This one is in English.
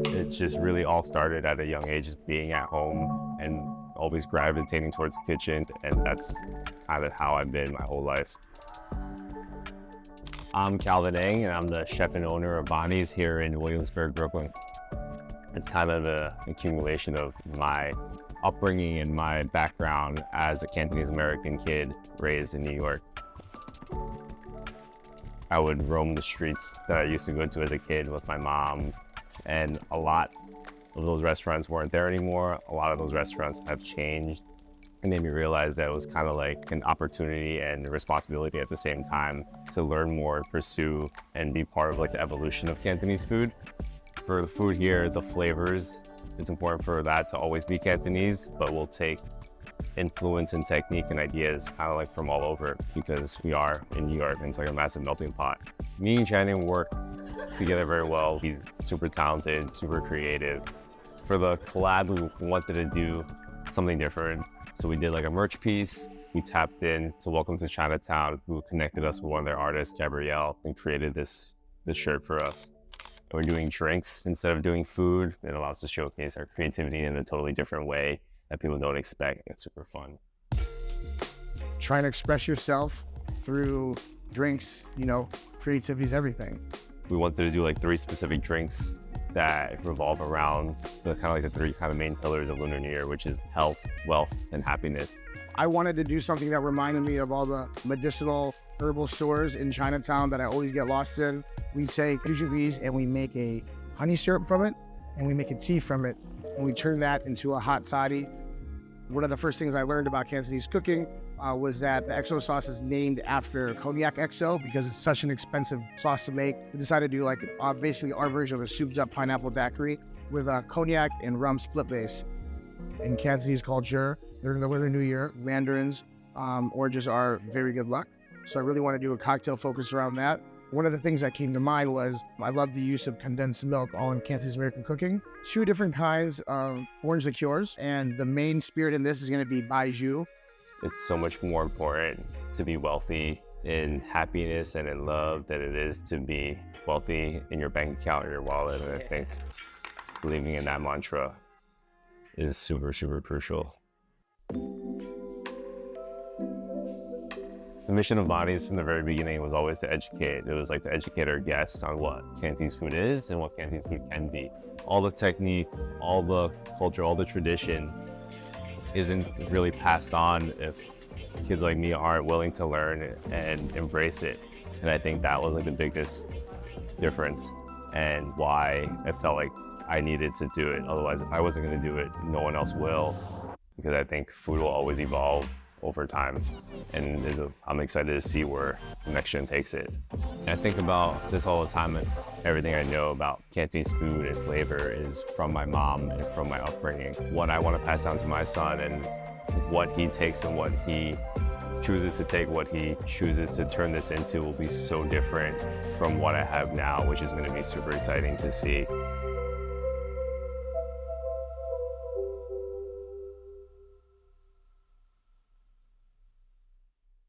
It just really all started at a young age, just being at home and always gravitating towards the kitchen, and that's kind of how I've been my whole life. I'm Calvin Ng, and I'm the chef and owner of Bonnie's here in Williamsburg, Brooklyn. It's kind of an accumulation of my upbringing and my background as a Cantonese American kid raised in New York. I would roam the streets that I used to go to as a kid with my mom, and a lot of those restaurants weren't there anymore. A lot of those restaurants have changed. It made me realize that it was kind of like an opportunity and a responsibility at the same time to learn more, pursue, and be part of like the evolution of Cantonese food. For the food here, the flavors, it's important for that to always be Cantonese, but we'll take influence and technique and ideas kind of like from all over, because we are in New York and it's like a massive melting pot. Me and Channing work together very well. He's super talented, super creative. For the collab, we wanted to do something different. So we did like a merch piece. We tapped in to Welcome to Chinatown, who connected us with one of their artists, Gabrielle, and created this shirt for us. And we're doing drinks instead of doing food. It allows us to showcase our creativity in a totally different way that people don't expect. It's super fun. Trying to express yourself through drinks, creativity is everything. We wanted to do like 3 specific drinks that revolve around the the 3 kind of main pillars of Lunar New Year, which is health, wealth, and happiness. I wanted to do something that reminded me of all the medicinal herbal stores in Chinatown that I always get lost in. We take jujubes and we make a honey syrup from it, and we make a tea from it, and we turn that into a hot toddy. One of the first things I learned about Cantonese cooking was that the XO sauce is named after cognac XO because it's such an expensive sauce to make. We decided to do like basically our version of a souped up pineapple daiquiri with cognac and rum split base. In Cantonese culture, during the Lunar New Year, mandarins, oranges are very good luck. So I really want to do a cocktail focused around that. One of the things that came to mind was I love the use of condensed milk all in Cantonese American cooking. 2 different kinds of orange liqueurs, and the main spirit in this is going to be baijiu. It's so much more important to be wealthy in happiness and in love than it is to be wealthy in your bank account or your wallet. And I think believing in that mantra is super, super crucial. The mission of Bonnie's from the very beginning was always to educate. It was like to educate our guests on what Cantonese food is and what Cantonese food can be. All the technique, all the culture, all the tradition isn't really passed on if kids like me aren't willing to learn and embrace it. And I think that was like the biggest difference and why I felt like I needed to do it. Otherwise, if I wasn't going to do it, no one else will, because I think food will always evolve over time, and I'm excited to see where the next gen takes it. And I think about this all the time, and everything I know about Cantonese food and flavor is from my mom and from my upbringing. What I want to pass down to my son, and what he takes and what he chooses to take, what he chooses to turn this into will be so different from what I have now, which is going to be super exciting to see.